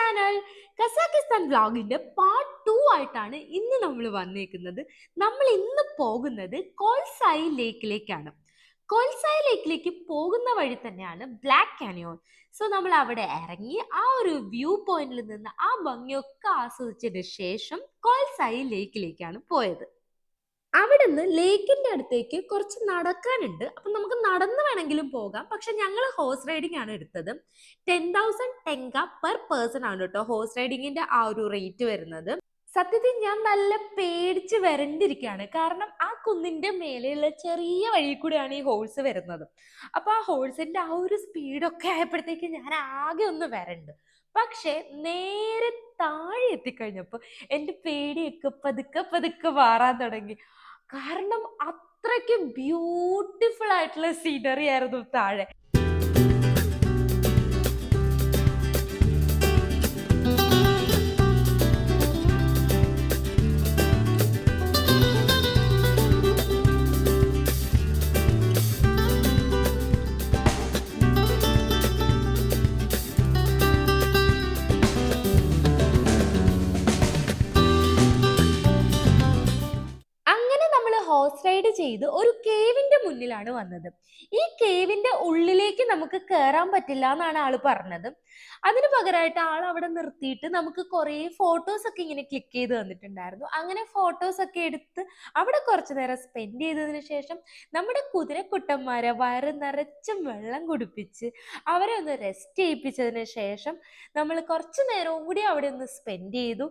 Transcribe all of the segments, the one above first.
Channel. Kazakhstan വ്ളോഗിന്റെ part 2 ആയിട്ടാണ് ഇന്ന് നമ്മൾ വന്നേക്കുന്നത്. നമ്മൾ ഇന്ന് പോകുന്നത് കോൾസായി ലേക്കിലേക്കാണ്. കോൾസായി ലേക്കിലേക്ക് പോകുന്ന വഴി തന്നെയാണ് ബ്ലാക്ക് കാനിയോൺ. സോ നമ്മൾ അവിടെ ഇറങ്ങി ആ ഒരു വ്യൂ പോയിന്റിൽ നിന്ന് ആ ഭംഗിയൊക്കെ ആസ്വദിച്ചതിന് ശേഷം കോൾസായി ലേക്കിലേക്കാണ് പോയത്. അവിടെ നിന്ന് ലേക്കിന്റെ അടുത്തേക്ക് കുറച്ച് നടക്കാനുണ്ട്. അപ്പൊ നമുക്ക് നടന്ന് വേണമെങ്കിലും പോകാം. പക്ഷെ ഞങ്ങൾ ഹോഴ്സ് റൈഡിംഗ് ആണ് എടുത്തത്. 10,000 ടെങ്ക പെർ പേഴ്സൺ ആണ് കേട്ടോ ഹോഴ്സ് റൈഡിങ്ങിന്റെ ആ ഒരു റേറ്റ് വരുന്നത്. സത്യത്തിൽ ഞാൻ നല്ല പേടിച്ച് വരണ്ടിരിക്കുകയാണ്. കാരണം ആ കുന്നിന്റെ മേലെയുള്ള ചെറിയ വഴി കൂടെയാണ് ഈ ഹോഴ്സ് വരുന്നത്. അപ്പൊ ആ ഹോഴ്സിന്റെ ആ ഒരു സ്പീഡൊക്കെ ആയപ്പോഴത്തേക്ക് ഞാൻ ആകെ ഒന്ന് വരണ്ട്. പക്ഷെ നേരെ താഴെ എത്തിക്കഴിഞ്ഞപ്പോ എന്റെ പേടിയൊക്കെ പതുക്കെ പതുക്കെ മാറാൻ തുടങ്ങി. കാരണം അത്രയ്ക്ക് ബ്യൂട്ടിഫുൾ ആയിട്ടുള്ള സീനറി ആയിരുന്നു താഴെ. ഹോഴ്സ് റൈഡ് ചെയ്ത് ഒരു കേവിന്റെ മുന്നിലാണ് വന്നത്. ഈ കേവിന്റെ ഉള്ളിലേക്ക് നമുക്ക് കയറാൻ പറ്റില്ല എന്നാണ് ആള് പറഞ്ഞത്. അതിന് പകരമായിട്ട് ആൾ അവിടെ നിർത്തിയിട്ട് നമുക്ക് കുറെ ഫോട്ടോസ് ഒക്കെ ഇങ്ങനെ ക്ലിക്ക് ചെയ്ത് തന്നിട്ടുണ്ടായിരുന്നു. അങ്ങനെ ഫോട്ടോസ് ഒക്കെ എടുത്ത് അവിടെ കുറച്ചു നേരം സ്പെൻഡ് ചെയ്തതിന് ശേഷം നമ്മുടെ കുതിരക്കുട്ടന്മാരെ വയറ് നിറച്ചും വെള്ളം കുടിപ്പിച്ച് അവരെ ഒന്ന് റെസ്റ്റ് ചെയ്യിപ്പിച്ചതിന് ശേഷം നമ്മൾ കുറച്ചു നേരവും കൂടി അവിടെ ഒന്ന് സ്പെൻഡ് ചെയ്തു.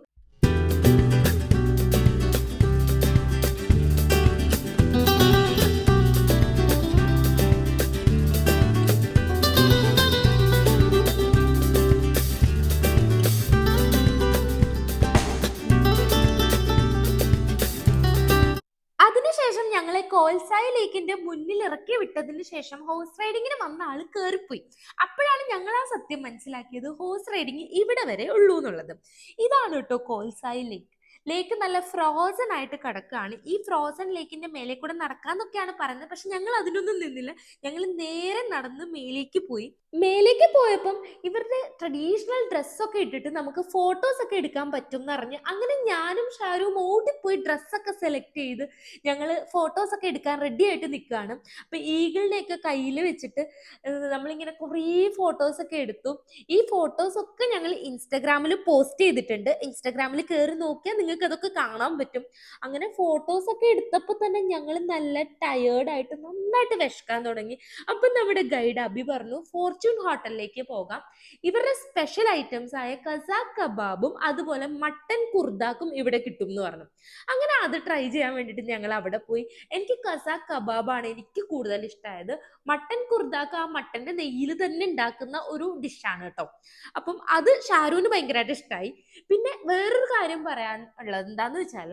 അതിനുശേഷം ഞങ്ങളെ കോൾസായി ലേക്കിന്റെ മുന്നിൽ ഇറക്കി വിട്ടതിന് ശേഷം ഹോഴ്സ് റൈഡിങ്ങിന് വന്ന ആള് കയറിപ്പോയി. അപ്പോഴാണ് ഞങ്ങൾ ആ സത്യം മനസ്സിലാക്കിയത്, ഹോഴ്സ് റൈഡിങ് ഇവിടെ വരെ ഉള്ളൂ എന്നുള്ളത്. ഇതാണ് കേട്ടോ കോൾസായി ലേക്ക്. ലേക്ക് നല്ല ഫ്രോസൺ ആയിട്ട് കിടക്കുകയാണ്. ഈ ഫ്രോസൺ ലേക്കിന്റെ മേലെ കൂടെ നടക്കാന്നൊക്കെയാണ് പറയുന്നത്. പക്ഷെ ഞങ്ങൾ അതിനൊന്നും നിന്നില്ല. ഞങ്ങൾ നേരെ നടന്ന് മേലേക്ക് പോയി. മേലേക്ക് പോയപ്പം ഇവരുടെ ട്രഡീഷണൽ ഡ്രസ്സൊക്കെ ഇട്ടിട്ട് നമുക്ക് ഫോട്ടോസ് ഒക്കെ എടുക്കാൻ പറ്റും എന്നറിഞ്ഞ് അങ്ങനെ ഞാനും ഷാരുവും ഓടിപ്പോയി ഡ്രസ്സൊക്കെ സെലക്ട് ചെയ്ത് ഞങ്ങൾ ഫോട്ടോസ് ഒക്കെ എടുക്കാൻ റെഡി ആയിട്ട് നിൽക്കുകയാണ്. അപ്പൊ ഈഗിളിനെയൊക്കെ കയ്യിൽ വെച്ചിട്ട് നമ്മളിങ്ങനെ കുറേ ഫോട്ടോസ് ഒക്കെ എടുത്തു. ഈ ഫോട്ടോസ് ഒക്കെ ഞങ്ങൾ ഇൻസ്റ്റഗ്രാമിൽ പോസ്റ്റ് ചെയ്തിട്ടുണ്ട്. ഇൻസ്റ്റഗ്രാമിൽ കയറി നോക്കിയാൽ നിങ്ങൾക്ക് അതൊക്കെ കാണാൻ പറ്റും. അങ്ങനെ ഫോട്ടോസ് ഒക്കെ എടുത്തപ്പോൾ തന്നെ ഞങ്ങൾ നല്ല ടയേർഡായിട്ട് നന്നായിട്ട് വിശക്കാൻ തുടങ്ങി. അപ്പം നമ്മുടെ ഗൈഡ് അബി പറഞ്ഞു ഫോർച്യൂൺ ഹോട്ടലിലേക്ക് പോകാം, ഇവരുടെ സ്പെഷ്യൽ ഐറ്റംസ് ആയ കസാക്ക് കബാബും അതുപോലെ മട്ടൻ കുർദാക്കും ഇവിടെ കിട്ടും എന്ന് പറഞ്ഞു. അങ്ങനെ അത് ട്രൈ ചെയ്യാൻ വേണ്ടിയിട്ട് ഞങ്ങൾ അവിടെ പോയി. എനിക്ക് കസാക്ക് കബാബാണ് എനിക്ക് കൂടുതൽ ഇഷ്ടമായത്. മട്ടൻ കുർദാക്ക് ആ മട്ടന്റെ നെയ്യിൽ തന്നെ ഉണ്ടാക്കുന്ന ഒരു ഡിഷാണ് കേട്ടോ. അപ്പം അത് ഷാരൂന് ഭയങ്കരമായിട്ട് ഇഷ്ടമായി. പിന്നെ വേറൊരു കാര്യം പറയാൻ ഉള്ളത് എന്താന്ന് വെച്ചാൽ,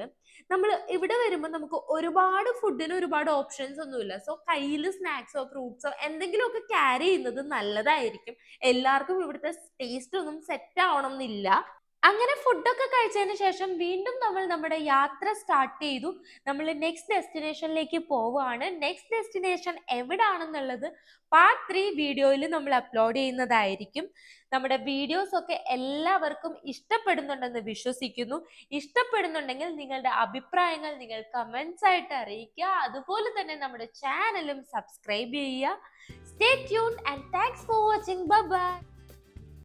നമ്മൾ ഇവിടെ വരുമ്പോൾ നമുക്ക് ഒരുപാട് ഫുഡിന് ഒരുപാട് ഓപ്ഷൻസ് ഒന്നുമില്ല. സോ കയ്യിൽ സ്നാക്സോ ഫ്രൂട്ട്സോ എന്തെങ്കിലുമൊക്കെ ക്യാരി ചെയ്യുന്നത് നല്ലതായിരിക്കും. എല്ലാവർക്കും ഇവിടുത്തെ ടേസ്റ്റ് ഒന്നും സെറ്റ് ആവണം എന്നില്ല. അങ്ങനെ ഫുഡൊക്കെ കഴിച്ചതിന് ശേഷം വീണ്ടും നമ്മൾ നമ്മുടെ യാത്ര സ്റ്റാർട്ട് ചെയ്തു. നമ്മൾ നെക്സ്റ്റ് ഡെസ്റ്റിനേഷനിലേക്ക് പോവുകയാണ്. നെക്സ്റ്റ് ഡെസ്റ്റിനേഷൻ എവിടാണെന്നുള്ളത് പാർട്ട് 3 വീഡിയോയിൽ നമ്മൾ അപ്ലോഡ് ചെയ്യുന്നതായിരിക്കും. നമ്മുടെ വീഡിയോസ് ഒക്കെ എല്ലാവർക്കും ഇഷ്ടപ്പെടുന്നുണ്ടെന്ന് വിശ്വസിക്കുന്നു. ഇഷ്ടപ്പെടുന്നുണ്ടെങ്കിൽ നിങ്ങളുടെ അഭിപ്രായങ്ങൾ നിങ്ങൾ കമന്റ്സ് ആയിട്ട് അറിയിക്കുക. അതുപോലെ തന്നെ നമ്മുടെ ചാനലും സബ്സ്ക്രൈബ് ചെയ്യുക. Stay tuned and thanks for watching. Bye bye.